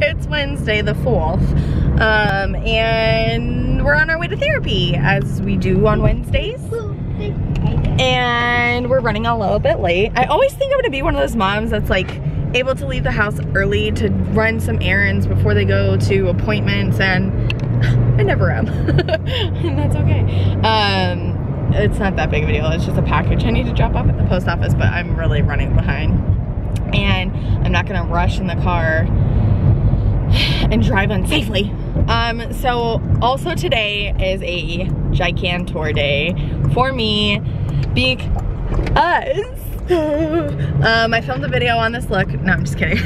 It's Wednesday the 4th, and we're on our way to therapy, as we do on Wednesdays. And we're running a little bit late. I always think I'm gonna be one of those moms that's like able to leave the house early to run some errands before they go to appointments, and I never am. And that's okay. It's not that big of a deal. It's just a package I need to drop off at the post office, but I'm really running behind. And I'm not gonna rush in the car and drive unsafely. So also today is a gigantor day for me because I filmed a video on this look. No, I'm just kidding.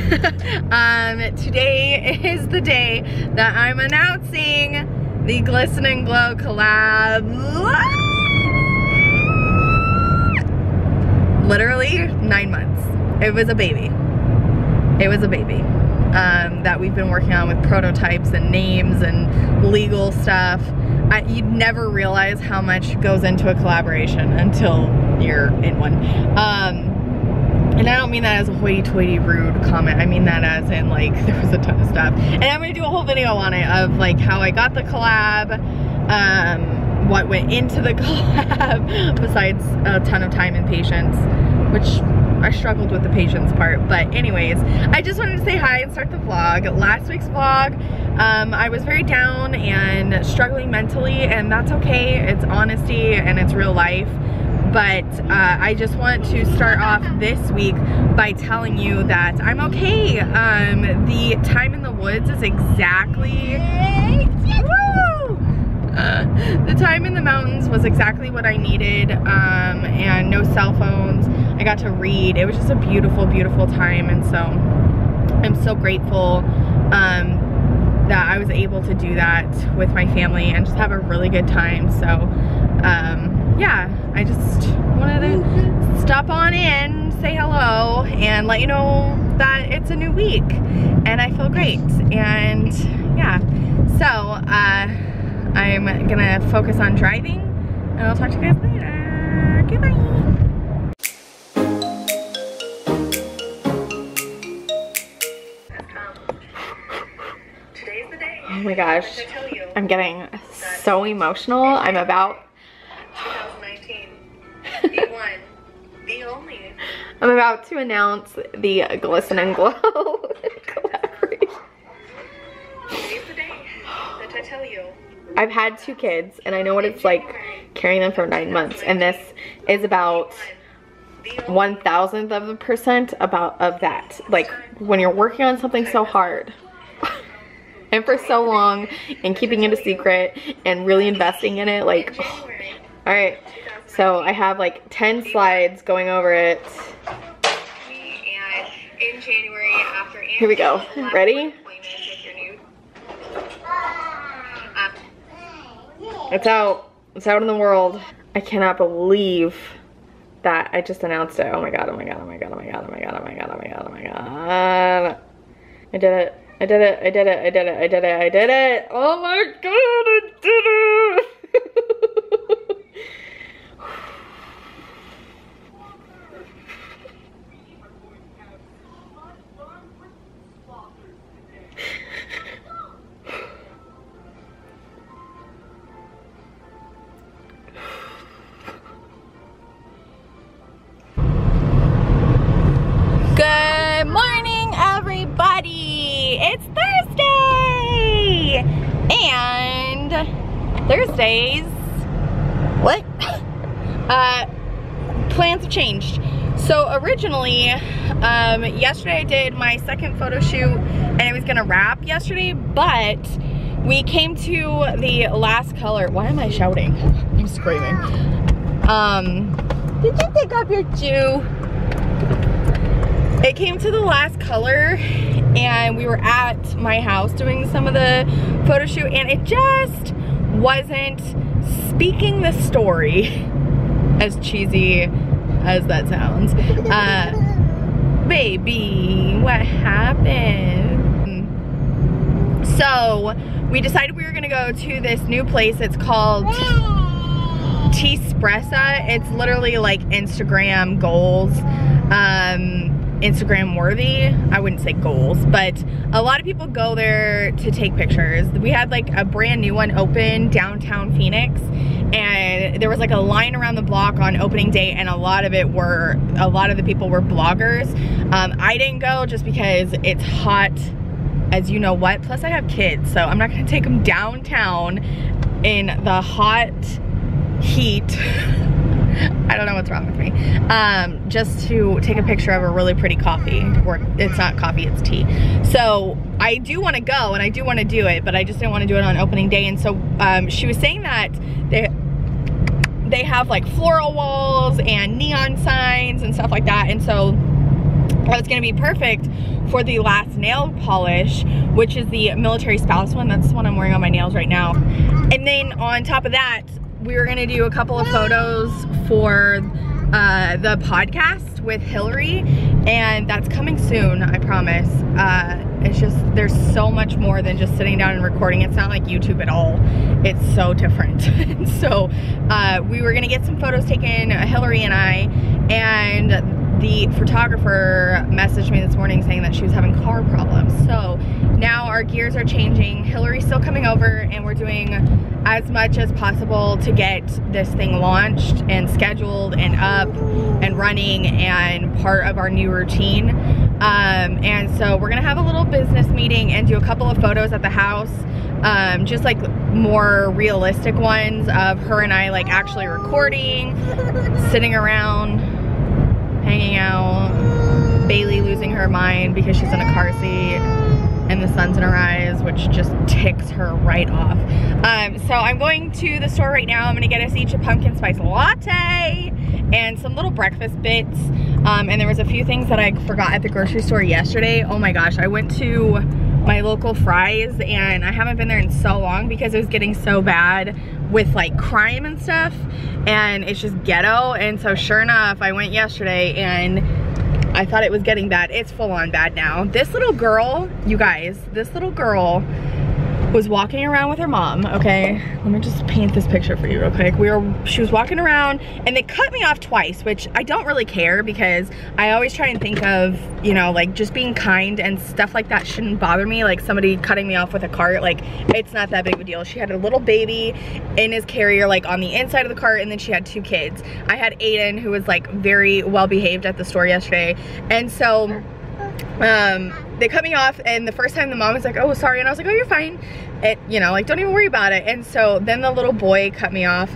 Today is the day that I'm announcing the Glisten and Glow collab. Literally 9 months. It was a baby. It was a baby that we've been working on with prototypes and names and legal stuff. You'd never realize how much goes into a collaboration until you're in one. And I don't mean that as a hoity-toity rude comment. I mean that as in like there was a ton of stuff. And I'm gonna do a whole video on it of like how I got the collab, what went into the collab, besides a ton of time and patience, which I struggled with the patience part. But anyways, I just wanted to say hi and start the vlog. Last week's vlog, I was very down and struggling mentally, and that's okay. It's honesty and it's real life. But I just want to start off this week by telling you that I'm okay. The time in the woods is exactly, the time in the mountains was exactly what I needed, and no cell phones. I got to read. It was just a beautiful, beautiful time, and so I'm so grateful that I was able to do that with my family and just have a really good time. So yeah, I just wanted to stop on in, say hello, and let you know that it's a new week and I feel great. And yeah, so I'm gonna focus on driving, and I'll talk to you guys later. Goodbye. Oh my gosh, I'm getting so emotional. I'm about 2019, the one, the only. I'm about to announce the Glisten and Glow collaboration. Today's the day that I tell you. I've had 2 kids, and I know what it's like carrying them for 9 months, and this is about 1,000th of a percent of that. Like when you're working on something so hard and for so long and keeping it a secret and really investing in it, like, oh man. All right, so I have like 10 slides going over it. And in January, after here we go. Ready? It's out. It's out in the world. I cannot believe that I just announced it. Oh my god, oh my god, oh my god, oh my god, oh my god, oh my god, oh my god, oh my god. I did it. I did it. I did it. I did it. I did it. I did it. Oh my god, I did it. Good morning, everybody. It's Thursday, and Thursdays, what? Plans have changed. So originally, yesterday I did my second photo shoot, and it was gonna wrap yesterday, but we came to the last color. Why am I shouting? I'm screaming. Did you take off your shoe? It came to the last color, and we were at my house doing some of the photo shoot, and it just wasn't speaking the story, as cheesy as that sounds. Baby, what happened? So we decided we were gonna go to this new place. It's called T-Spressa. It's literally like Instagram goals. Instagram worthy, I wouldn't say goals, but a lot of people go there to take pictures. We had like a brand new one open downtown Phoenix, and there was like a line around the block on opening day, and a lot of the people were bloggers. I didn't go just because it's hot as you know what, plus I have kids, so I'm not gonna take them downtown in the hot heat. I don't know what's wrong with me. Just to take a picture of a really pretty coffee, or it's not coffee, it's tea. So I do want to go and I do want to do it, but I just didn't want to do it on opening day. And so she was saying that they have like floral walls and neon signs and stuff like that. And so it's gonna be perfect for the last nail polish, which is the military spouse one. That's the one I'm wearing on my nails right now. And then on top of that, we were gonna do a couple of photos for the podcast with Hillary, and that's coming soon, I promise. It's just, there's so much more than just sitting down and recording. It's not like YouTube at all. It's so different. So we were gonna get some photos taken, Hillary and I, and the photographer messaged me this morning saying that she was having car problems. So now our gears are changing. Hillary's still coming over, and we're doing as much as possible to get this thing launched and scheduled and up and running and part of our new routine. And so we're gonna have a little business meeting and do a couple of photos at the house, just like more realistic ones of her and I like actually recording, sitting around, hanging out, Bailey losing her mind because she's in a car seat and the sun's in her eyes, which just ticks her right off. So I'm going to the store right now. I'm gonna get us each a pumpkin spice latte and some little breakfast bits. And there was a few things that I forgot at the grocery store yesterday. Oh my gosh, I went to my local Fry's, and I haven't been there in so long because it was getting so bad with like crime and stuff, and it's just ghetto. And so sure enough, I went yesterday and I thought it was getting bad. It's full on bad now. This little girl, you guys, this little girl was walking around with her mom, okay? Let me just paint this picture for you real quick. She was walking around, and they cut me off twice, which I don't really care because I always try and think of, you know, like just being kind, and stuff like that shouldn't bother me. Like somebody cutting me off with a cart, like it's not that big of a deal. She had a little baby in his carrier, like on the inside of the cart, and then she had two kids. I had Aiden, who was like very well behaved at the store yesterday, and so they cut me off, and the first time the mom was like, oh, sorry, and I was like, oh, you're fine. You know, like, don't even worry about it. And so then the little boy cut me off,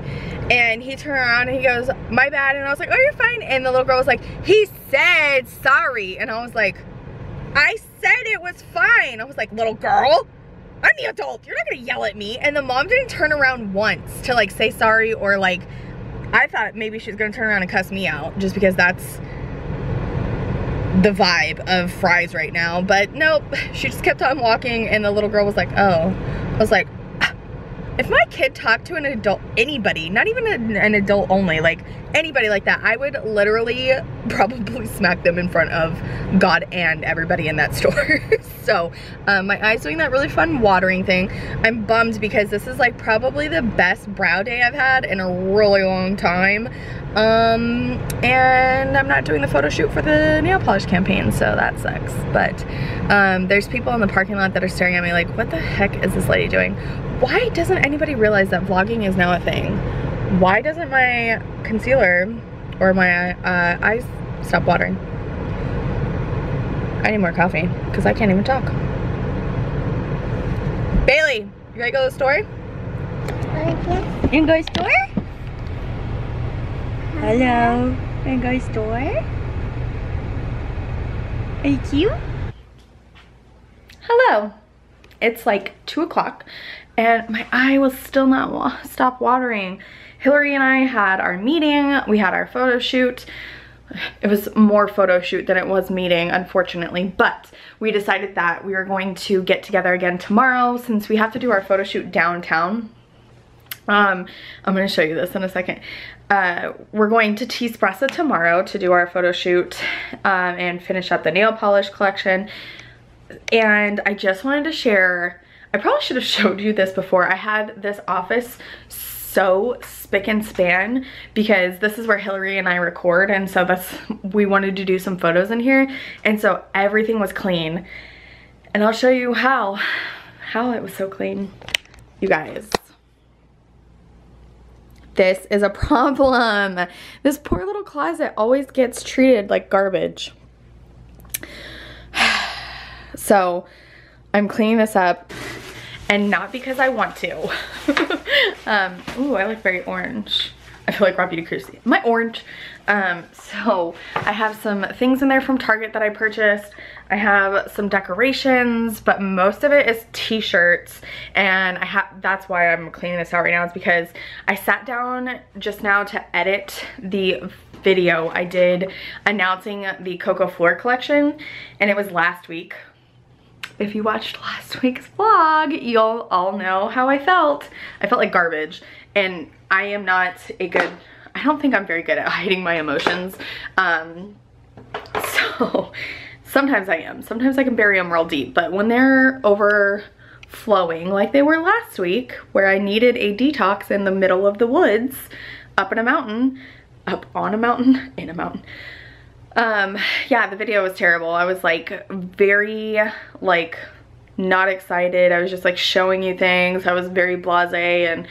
and he turned around and he goes, my bad. And I was like, oh, you're fine. And the little girl was like, he said sorry. And I was like, I said it was fine. I was like, little girl, I'm the adult. You're not gonna yell at me. And the mom didn't turn around once to like say sorry, or like, I thought maybe she was gonna turn around and cuss me out just because that's the vibe of Fry's right now. But nope, she just kept on walking, and the little girl was like, oh. I was like, if my kid talked to an adult, anybody, not even an adult only, like anybody like that, I would literally probably smack them in front of God and everybody in that store. So my eye's doing that really fun watering thing. I'm bummed because this is like probably the best brow day I've had in a really long time. And I'm not doing the photo shoot for the nail polish campaign, so that sucks. But there's people in the parking lot that are staring at me like, what the heck is this lady doing? Why doesn't anybody realize that vlogging is now a thing? Why doesn't my concealer or my eyes stop watering? I need more coffee because I can't even talk. Bailey, you ready to go to the store? You can go to the store? Hello. You go to the store? Are you cute? Hello. It's like 2 o'clock and my eye will still not stop watering. Hillary and I had our meeting. We had our photo shoot. It was more photo shoot than it was meeting, unfortunately, but we decided that we were going to get together again tomorrow since we have to do our photo shoot downtown. I'm gonna show you this in a second. We're going to T-Spressa tomorrow to do our photo shoot and finish up the nail polish collection. And I just wanted to share, I probably should have showed you this before. I had this office so spick and span because this is where Hillary and I record, and so we wanted to do some photos in here, and so everything was clean. And I'll show you how it was so clean. You guys, this is a problem. This poor little closet always gets treated like garbage. So I'm cleaning this up, and not because I want to. Ooh, I look very orange. I feel like Robbie DeCruci. My orange. So I have some things in there from Target that I purchased. I have some decorations, but most of it is t-shirts, and that's why I'm cleaning this out right now. It's because I sat down just now to edit the video I did announcing the Coco Fleur collection, and it was last week. If you watched last week's vlog, you'll all know how I felt. I felt like garbage, and I am not I don't think I'm very good at hiding my emotions. So sometimes I am. Sometimes I can bury them real deep, but when they're overflowing like they were last week, where I needed a detox in the middle of the woods, up on a mountain, in a mountain. Yeah, the video was terrible. I was like very like not excited. I was just like showing you things. I was very blasé and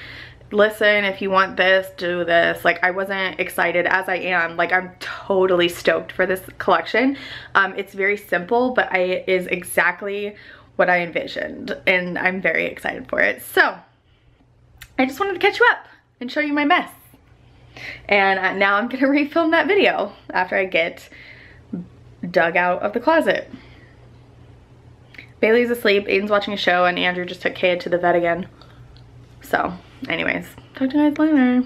listen, if you want this, do this. Like, I wasn't excited as I am. Like, I'm totally stoked for this collection. It's very simple, but it is exactly what I envisioned, and I'm very excited for it. So I just wanted to catch you up and show you my mess. And now I'm gonna refilm that video after I get dug out of the closet. Bailey's asleep, Aiden's watching a show, and Andrew just took Kaya to the vet again. So anyways, talk to you guys later.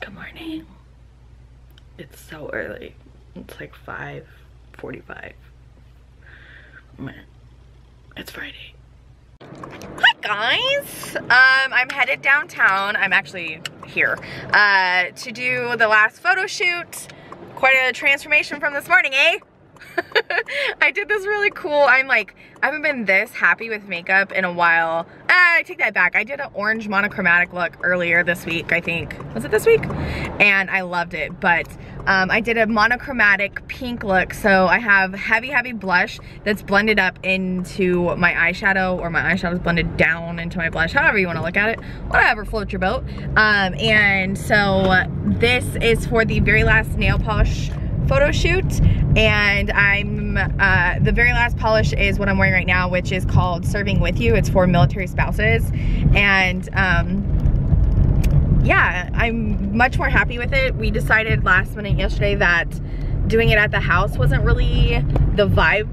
Good morning. It's so early. It's like 5:45. It's Friday. Hi guys. I'm headed downtown. I'm actually here to do the last photo shoot. Quite a transformation from this morning, eh? I did this really cool, I haven't been this happy with makeup in a while. I take that back. I did an orange monochromatic look earlier this week, I think. Was it this week? And I loved it, but I did a monochromatic pink look, so I have heavy blush that's blended up into my eyeshadow, or my eyeshadow's blended down into my blush, however you want to look at it. Whatever floats your boat. And so this is for the very last nail polish photo shoot, and I'm the very last polish is what I'm wearing right now, which is called Serving With You. It's for military spouses, and yeah, I'm much more happy with it. We decided last minute yesterday that doing it at the house wasn't really the vibe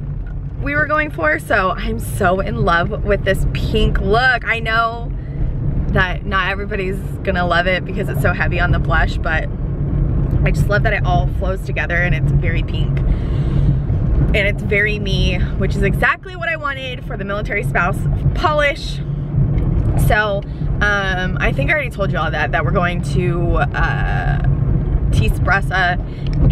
we were going for, so I'm so in love with this pink look. I know that not everybody's gonna love it because it's so heavy on the blush, but I just love that it all flows together, and it's very pink. And it's very me, which is exactly what I wanted for the military spouse polish. So, I think I already told you all that we're going to T-Spressa,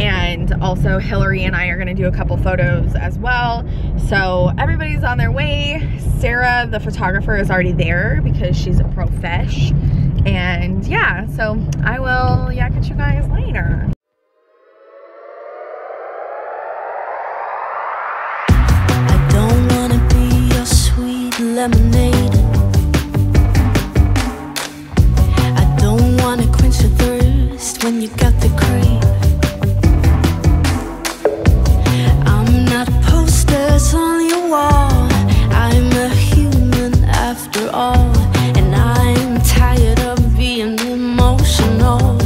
and also Hillary and I are gonna do a couple photos as well. So everybody's on their way. Sarah, the photographer, is already there because she's a profesh. And yeah, so I will catch you guys later. I don't wanna be your sweet lemonade. I don't wanna quench your thirst when you got the creep. I'm not posters on your wall. I'm a human after all, and I'm tired of being emotional.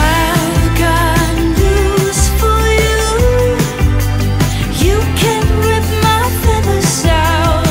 I've got news for you. You can rip my feathers out.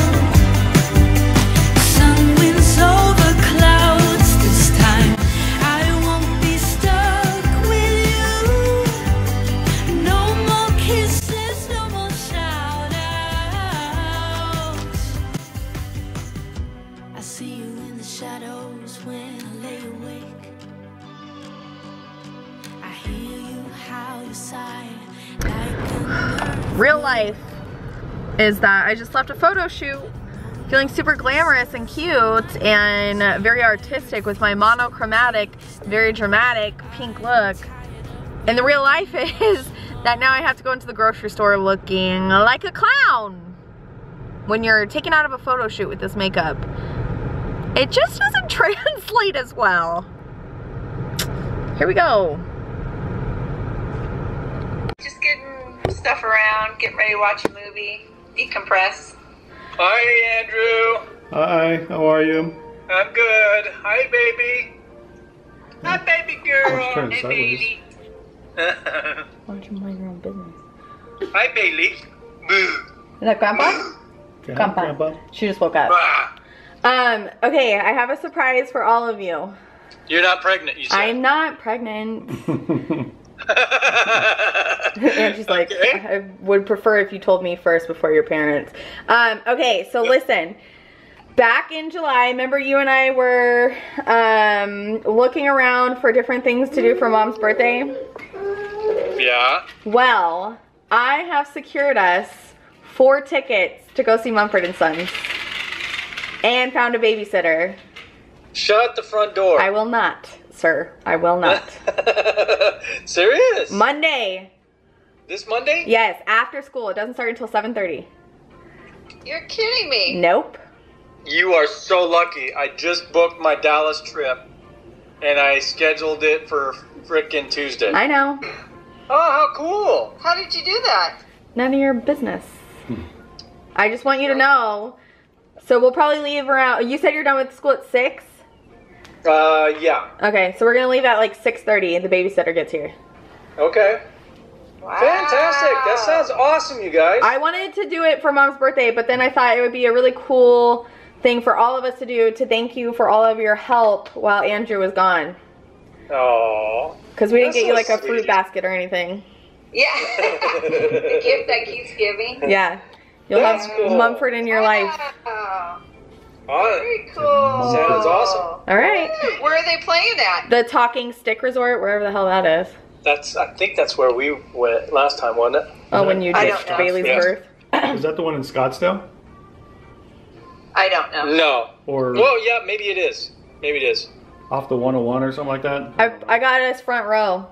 Real life is that I just left a photo shoot feeling super glamorous and cute and very artistic with my monochromatic, very dramatic pink look. And the real life is that now I have to go into the grocery store looking like a clown. When you're taken out of a photo shoot with this makeup, it just doesn't translate as well. Here we go. Just getting stuff around, getting ready to watch a movie, decompress. Hi, Andrew. Hi, how are you? I'm good. Hi, baby. Hi, baby girl. Hey, baby. Why don't you mind your own business? Hi, Bailey. Boo. Is that Grandpa? Grandpa. She just woke up. Okay, I have a surprise for all of you. You're not pregnant, you said. I'm not pregnant. And she's like, okay. I would prefer if you told me first before your parents. Okay, so listen. Back in July, remember you and I were looking around for different things to do for Mom's birthday? Yeah. Well, I have secured us 4 tickets to go see Mumford & Sons. And found a babysitter. Shut the front door. I will not, sir. I will not. Serious? Monday. This Monday? Yes, after school. It doesn't start until 7:30. You're kidding me. Nope. You are so lucky. I just booked my Dallas trip. And I scheduled it for frickin' Tuesday. I know. Oh, how cool. How did you do that? None of your business. I just want you to know. So we'll probably leave around, you said you're done with school at 6? Yeah. Okay, so we're gonna leave at like 6:30 and the babysitter gets here. Okay. Wow. Fantastic. That sounds awesome, you guys. I wanted to do it for Mom's birthday, but then I thought it would be a really cool thing for all of us to do to thank you for all of your help while Andrew was gone. Aww. Because we didn't That's get you so like a sweet. fruit basket or anything. Yeah. The gift that keeps giving. Yeah. You'll That's have cool. Mumford in your life. Wow. Oh, Very cool. sounds awesome. All right. Where are they playing at? The Talking Stick Resort, wherever the hell that is. I think that's where we went last time, wasn't it? Oh, when you I don't ditched know. Bailey's Yeah. birth. Is that the one in Scottsdale? I don't know. No. Or Well, yeah, maybe it is. Maybe it is. off the 101 or something like that? I got us front row.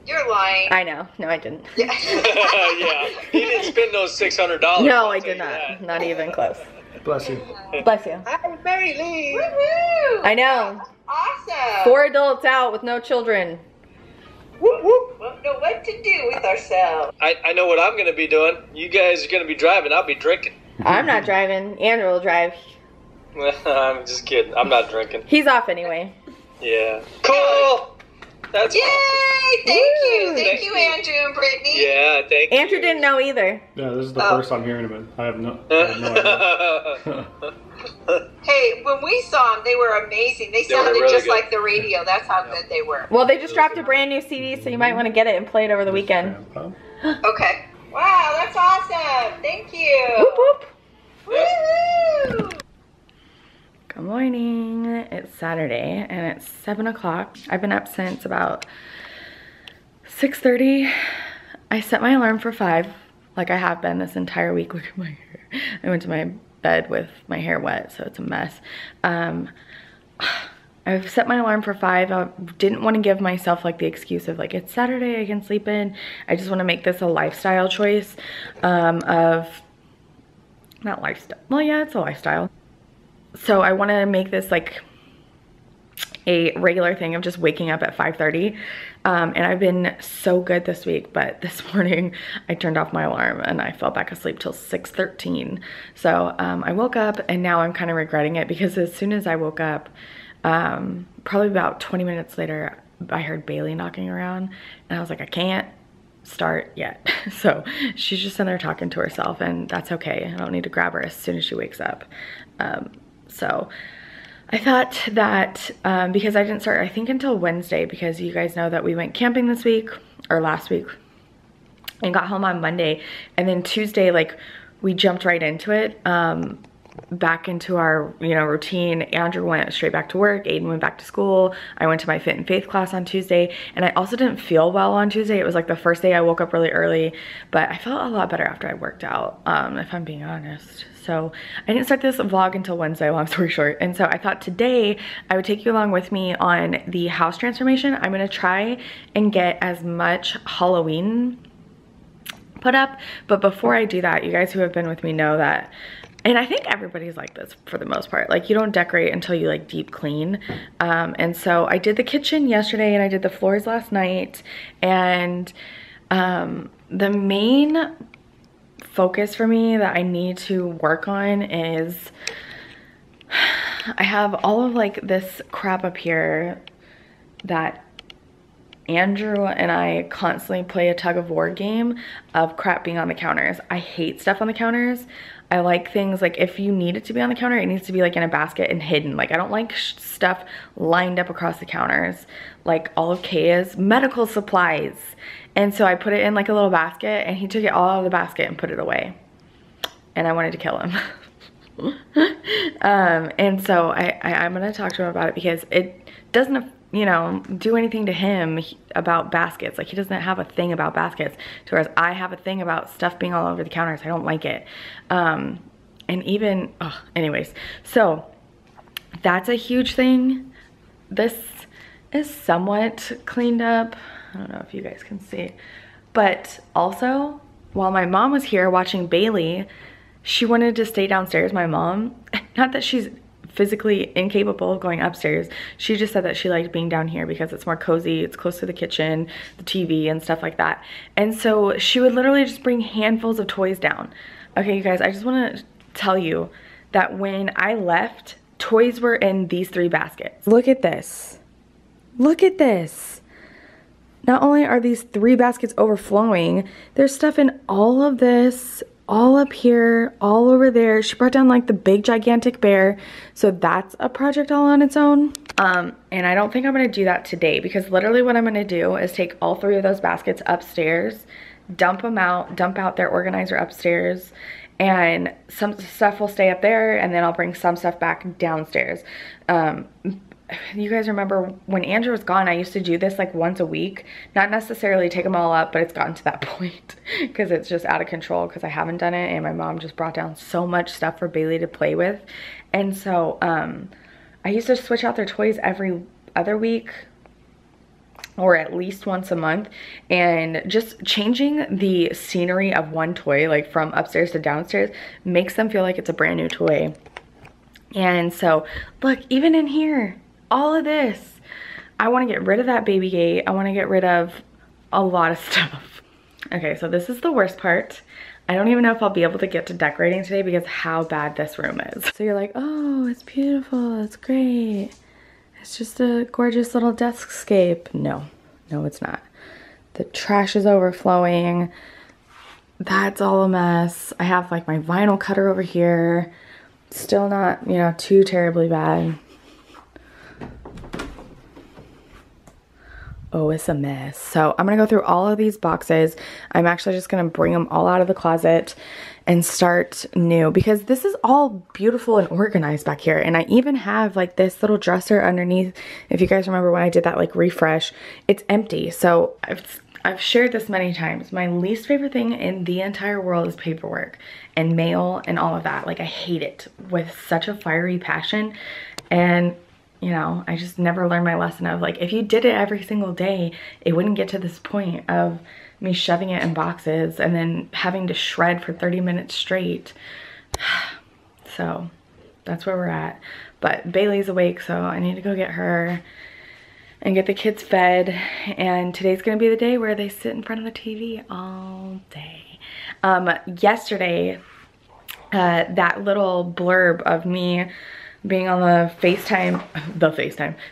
You're lying. I know. No, I didn't. Yeah. Yeah. He didn't spend those $600. No, I'll I tell did you not. that. Not even close. Bless you. Bless you. Hi, Bailey. Woohoo! I know. Awesome. 4 adults out with no children. Whoop, whoop. We don't know what to do with ourselves. I know what I'm going to be doing. You guys are going to be driving. I'll be drinking. I'm not driving. Andrew will drive. I'm just kidding. I'm not drinking. He's off anyway. Yeah. Cool. That's Yay! awesome. Thank you. Woo! Thank you, Andrew and Brittany. Yeah, thank Andrew you. didn't know either. Yeah, this is the Oh. first I'm hearing of it. I have no idea. Hey, when we saw them, they were amazing. They They were sounded really just good. like the radio. That's how good they were. Well, they just dropped a brand new CD, so you might want to get it and play it over the weekend. Grandpa? Okay. Wow, that's awesome. Thank you. Whoop whoop. Woohoo! Good morning. It's Saturday and it's 7 o'clock. I've been up since about 6:30. I set my alarm for 5, like I have been this entire week. Look at my hair. I went to my bed with my hair wet, so it's a mess. I've set my alarm for 5. I didn't want to give myself like the excuse of like, it's Saturday, I can sleep in. I just want to make this a lifestyle choice not lifestyle. Well, yeah, it's a lifestyle. So I want to make this like a regular thing of just waking up at 5:30. And I've been so good this week, but this morning I turned off my alarm and I fell back asleep till 6:13. So I woke up and now I'm kind of regretting it because as soon as I woke up, probably about 20 minutes later, I heard Bailey knocking around and I was like, I can't start yet. So she's just in there talking to herself and that's okay. I don't need to grab her as soon as she wakes up. So I thought that because I didn't start, I think until Wednesday, because you guys know that we went camping this week or last week and got home on Monday. And then Tuesday, like we jumped right into it. back into our, you know, routine. Andrew went straight back to work. Aiden went back to school. I went to my Fit and Faith class on Tuesday, and I also didn't feel well on Tuesday. It was like the first day I woke up really early, but I felt a lot better after I worked out, if I'm being honest. So I didn't start this vlog until Wednesday, long story short. And so I thought today I would take you along with me on the house transformation. I'm gonna try and get as much Halloween put up, but before I do that, you guys who have been with me know that, and I think everybody's like this for the most part, like you don't decorate until you like deep clean. And so I did the kitchen yesterday and I did the floors last night, and the main focus for me that I need to work on is I have all of like this crap up here that Andrew and I constantly play a tug of war game of crap being on the counters. I hate stuff on the counters. I like things like if you need it to be on the counter, it needs to be like in a basket and hidden. Like I don't like stuff lined up across the counters, like all of Kaya's medical supplies. And so I put it in like a little basket, and he took it all out of the basket and put it away. And I wanted to kill him. And so I'm gonna talk to him about it because it doesn't, you know, do anything to him about baskets. Like he doesn't have a thing about baskets, whereas I have a thing about stuff being all over the counters. I don't like it. And even, anyways, so that's a huge thing. This is somewhat cleaned up. I don't know if you guys can see, but also while my mom was here watching Bailey, she wanted to stay downstairs. My mom, not that she's physically incapable of going upstairs, she just said that she liked being down here because it's more cozy, it's close to the kitchen, the TV and stuff like that. And so she would literally just bring handfuls of toys down. Okay, you guys, I just want to tell you that when I left, toys were in these 3 baskets. Look at this. Look at this. Not only are these 3 baskets overflowing, there's stuff in all of this, all up here, all over there. She brought down like the big gigantic bear, so that's a project all on its own. And I don't think I'm gonna do that today, because literally what I'm gonna do is take all 3 of those baskets upstairs, dump out their organizer upstairs, and some stuff will stay up there, and then I'll bring some stuff back downstairs. You guys remember when Andrew was gone, I used to do this like once a week. Not necessarily take them all up, but it's gotten to that point because it's just out of control because I haven't done it, and my mom just brought down so much stuff for Bailey to play with. And so I used to switch out their toys every other week or at least once a month, and just changing the scenery of one toy, like from upstairs to downstairs, makes them feel like it's a brand new toy. And so look, even in here, all of this, I want to get rid of that baby gate. I want to get rid of a lot of stuff. Okay, so this is the worst part. I don't even know if I'll be able to get to decorating today because how bad this room is. So you're like, oh, it's beautiful, it's great, it's just a gorgeous little deskscape. No, no, it's not. The trash is overflowing. That's all a mess. I have like my vinyl cutter over here. Still not, you know, too terribly bad. Oh, it's a mess. So I'm gonna go through all of these boxes. I'm actually just gonna bring them all out of the closet and start new, because this is all beautiful and organized back here. And I even have like this little dresser underneath. If you guys remember when I did that like refresh, it's empty. So I've shared this many times. My least favorite thing in the entire world is paperwork and mail and all of that. Like I hate it with such a fiery passion. And you know, I just never learned my lesson of like, if you did it every single day, it wouldn't get to this point of me shoving it in boxes and then having to shred for 30 minutes straight. So that's where we're at. But Bailey's awake, so I need to go get her and get the kids fed. And today's gonna be the day where they sit in front of the TV all day. Yesterday, that little blurb of me being on the FaceTime,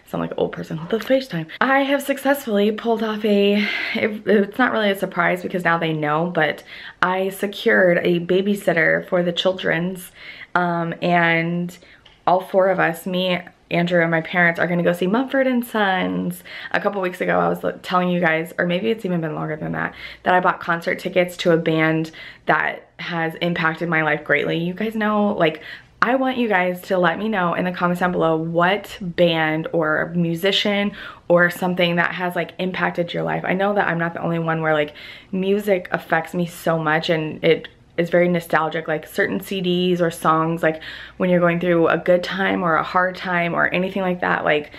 sound like an old person, the FaceTime. I have successfully pulled off it's not really a surprise because now they know, but I secured a babysitter for the children's, and all 4 of us, me, Andrew, and my parents, are gonna go see Mumford & Sons. A couple weeks ago, I was telling you guys, or maybe it's even been longer than that I bought concert tickets to a band that has impacted my life greatly. You guys know, like, I want you guys to let me know in the comments down below what band or musician or something that has like impacted your life. I know that I'm not the only one where like music affects me so much, and it is very nostalgic. Like certain CDs or songs, like when you're going through a good time or a hard time or anything like that, like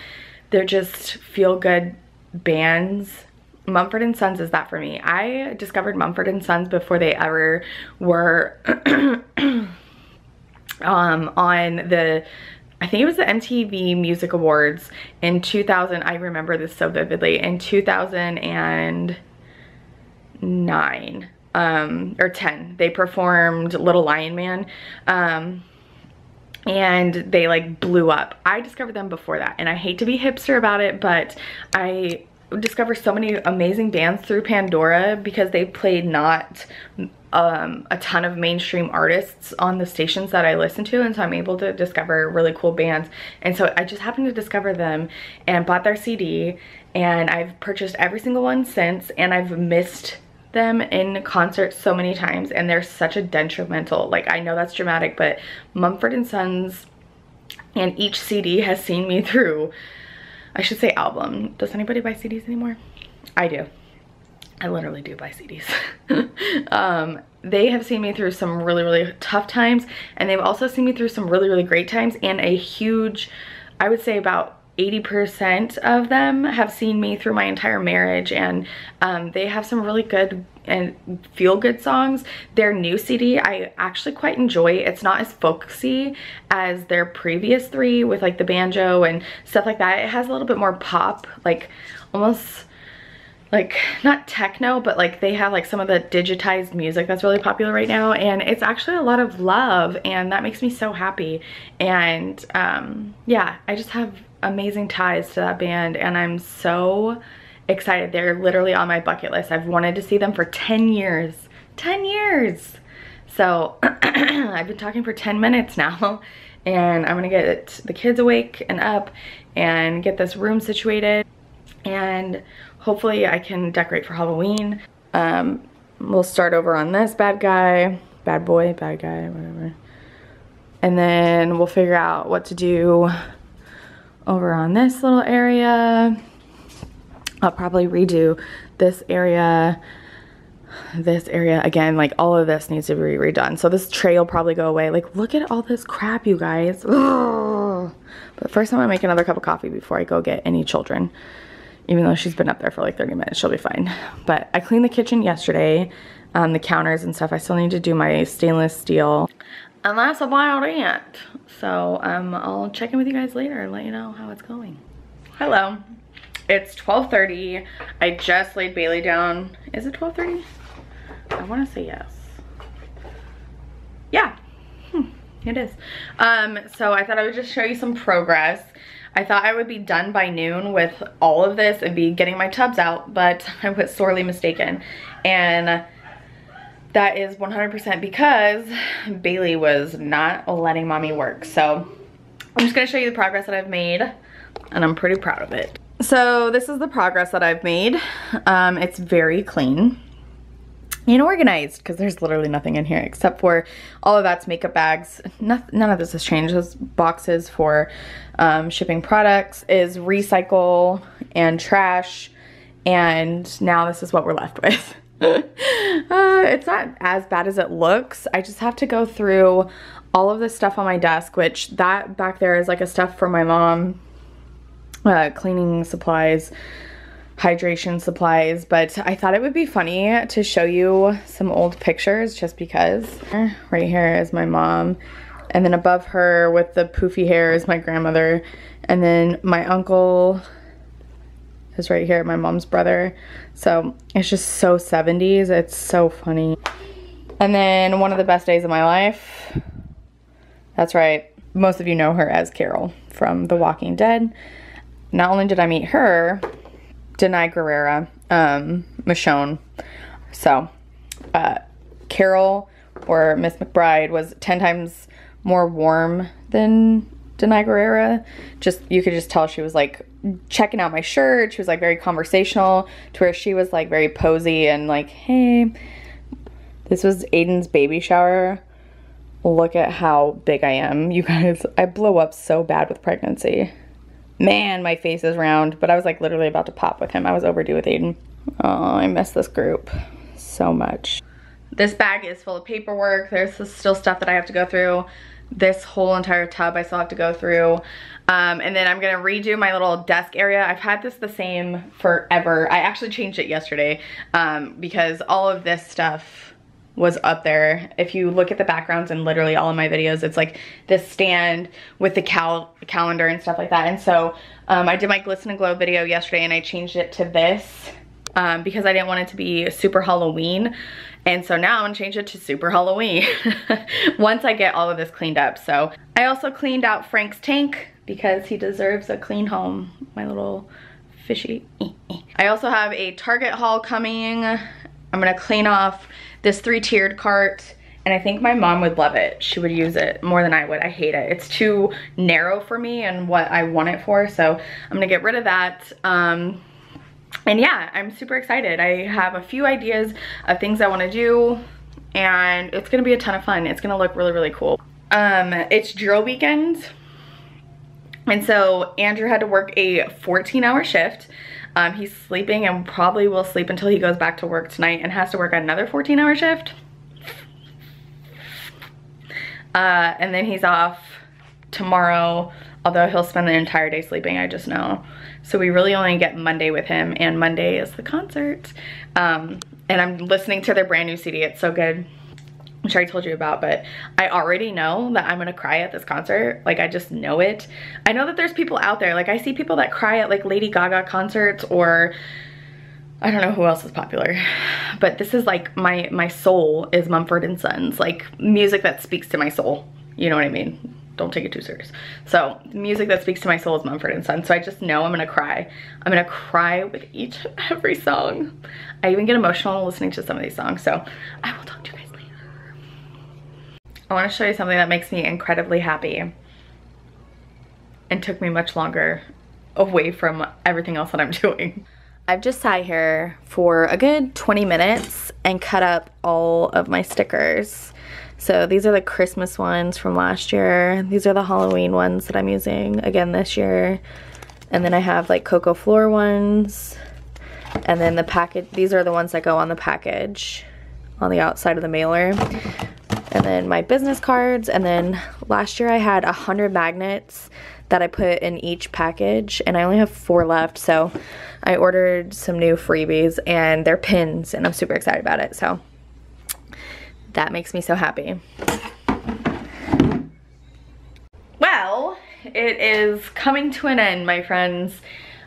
they're just feel good bands. Mumford & Sons is that for me. I discovered Mumford & Sons before they ever were on the, I think it was the MTV Music Awards in 2000. I remember this so vividly. In 2009 or 10, they performed Little Lion Man, and they like blew up. I discovered them before that, and I hate to be hipster about it, but I discovered so many amazing bands through Pandora because they played not a ton of mainstream artists on the stations that I listen to, and so I'm able to discover really cool bands. And so I just happened to discover them and bought their CD, and I've purchased every single one since, and I've missed them in concert so many times, and they're such a detrimental, like I know that's dramatic, but Mumford & Sons and each CD has seen me through, I should say album. Does anybody buy CDs anymore? I do. I literally do buy CDs. They have seen me through some really, really tough times, and they've also seen me through some really, really great times, and a huge, I would say about 80% of them have seen me through my entire marriage, and they have some really good and feel-good songs. Their new CD I actually quite enjoy. It's not as folksy as their previous three with like the banjo and stuff like that. It has a little bit more pop, like almost like not techno, but like they have like some of the digitized music that's really popular right now, and it's actually a lot of love, and that makes me so happy. And yeah, I just have amazing ties to that band, and I'm so excited. They're literally on my bucket list. I've wanted to see them for 10 years. 10 years! So I've been talking for 10 minutes now, and I'm gonna get the kids awake and up and get this room situated, and hopefully I can decorate for Halloween. We'll start over on this bad guy, bad boy, bad guy, whatever. And then we'll figure out what to do over on this little area. I'll probably redo this area again. Like all of this needs to be redone. So this tray will probably go away. Like look at all this crap, you guys. Ugh. But first I'm gonna make another cup of coffee before I go get any children. Even though she's been up there for like 30 minutes, she'll be fine. But I cleaned the kitchen yesterday, the counters and stuff. I still need to do my stainless steel. And that's about it. So I'll check in with you guys later and let you know how it's going. Hello. It's 12:30. I just laid Bailey down. Is it 12:30? I want to say yes. Yeah. It is. So I thought I would just show you some progress. I thought I would be done by noon with all of this and be getting my tubs out, but I was sorely mistaken. And that is 100% because Bailey was not letting mommy work. So I'm just gonna show you the progress that I've made, and I'm pretty proud of it. So this is the progress that I've made. It's very clean and organized because there's literally nothing in here except for all of that's makeup bags. None of this has changed. Those boxes for shipping products is recycle and trash, and now this is what we're left with. It's not as bad as it looks. I just have to go through all of this stuff on my desk, which that back there is like a stuff for my mom, cleaning supplies, hydration supplies. But I thought it would be funny to show you some old pictures just because. Right here is my mom, and then above her with the poofy hair is my grandmother, and then my uncle is right here, my mom's brother. So it's just so 70s. It's so funny. And then one of the best days of my life. That's right. Most of you know her as Carol from The Walking Dead. Not only did I meet her, Denai Guerrera, Michonne. So Carol, or Miss McBride, was 10 times more warm than Denai Guerrera. Just, you could just tell she was like checking out my shirt. She was like very conversational, to where she was like very posy and like, hey. This was Aiden's baby shower Look at how big I am. You guys, I blow up so bad with pregnancy. Man, my face is round, but I was like literally about to pop with him. I was overdue with Aiden. Oh, I miss this group so much. This bag is full of paperwork. There's still stuff that I have to go through. This whole entire tub I still have to go through. And then I'm gonna redo my little desk area. I've had this the same forever. I actually changed it yesterday because all of this stuff was up there. If you look at the backgrounds in literally all of my videos, it's like this stand with the calendar and stuff like that. And so I did my Glisten and Glow video yesterday and I changed it to this because I didn't want it to be super Halloween. And so now I'm gonna change it to super Halloween once I get all of this cleaned up. So I also cleaned out Frank's tank because he deserves a clean home, my little fishy. I also have a Target haul coming. I'm gonna clean off this 3-tiered cart, and I think my mom would love it. She would use it more than I would. I hate it. It's too narrow for me and what I want it for, so I'm gonna get rid of that. And yeah, I'm super excited. I have a few ideas of things I want to do, and it's gonna be a ton of fun. It's gonna look really, really cool. It's drill weekend, and so Andrew had to work a 14-hour shift. He's sleeping and probably will sleep until he goes back to work tonight and has to work another 14-hour shift. And then he's off tomorrow, although he'll spend the entire day sleeping, I just know. So we really only get Monday with him, and Monday is the concert. And I'm listening to their brand new CD. It's so good, which I told you about, but I already know that I'm gonna cry at this concert. Like, I just know it. I know that there's people out there, like I see people that cry at like Lady Gaga concerts, or I don't know who else is popular, but this is like my soul is Mumford & Sons, like music that speaks to my soul. You know what I mean? Don't take it too serious. So music that speaks to my soul is Mumford & Sons. So I just know I'm gonna cry. I'm gonna cry with each and every song. I even get emotional listening to some of these songs. So I will talk to you guys later. I want to show you something that makes me incredibly happy and took me much longer away from everything else that I'm doing. I've just sat here for a good 20 minutes and cut up all of my stickers. So these are the Christmas ones from last year. These are the Halloween ones that I'm using again this year. And then I have like Cocoa Floor ones. And then the package, these are the ones that go on the package on the outside of the mailer. And then my business cards. And then last year I had 100 magnets that I put in each package, and I only have 4 left. So I ordered some new freebies, and they're pins, and I'm super excited about it. So that makes me so happy. Well, it is coming to an end, my friends.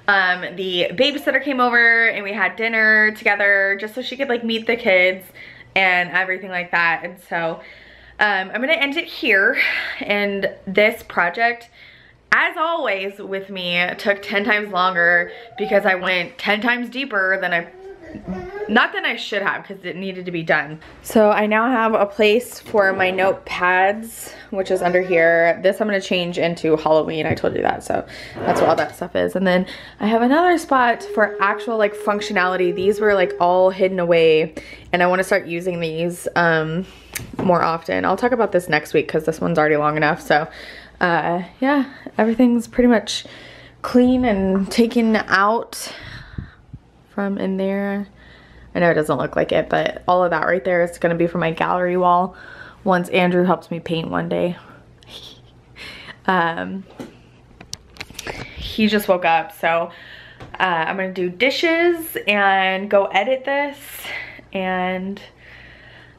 The babysitter came over and we had dinner together just so she could like meet the kids and everything like that. And so I'm gonna end it here. And this project, as always with me, took 10 times longer because I went 10 times deeper than not than I should have, because it needed to be done. So I now have a place for my notepads, which is under here. This I'm gonna change into Halloween. I told you that, so that's what all that stuff is. And then I have another spot for actual like functionality. These were like all hidden away, and I want to start using these more often. I'll talk about this next week because this one's already long enough. So yeah, everything's pretty much clean and taken out from in there. I know it doesn't look like it, but all of that right there is gonna be for my gallery wall once Andrew helps me paint one day. He just woke up, so I'm gonna do dishes and go edit this, and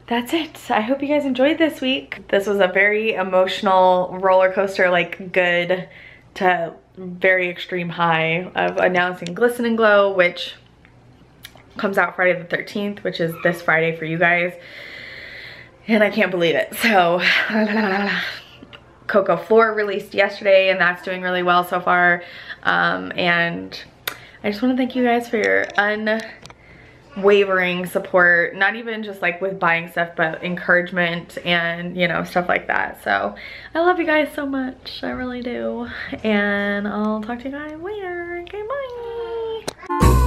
that's it. I hope you guys enjoyed this week. This was a very emotional roller coaster, like good to very extreme high of announcing Glisten and Glow, which comes out Friday the 13th, which is this Friday for you guys. And I can't believe it. So Cocoa Floor released yesterday, and that's doing really well so far. And I just want to thank you guys for your unwavering support, not even just like with buying stuff, but encouragement and, you know, stuff like that. So I love you guys so much. I really do. And I'll talk to you guys later. Okay, bye.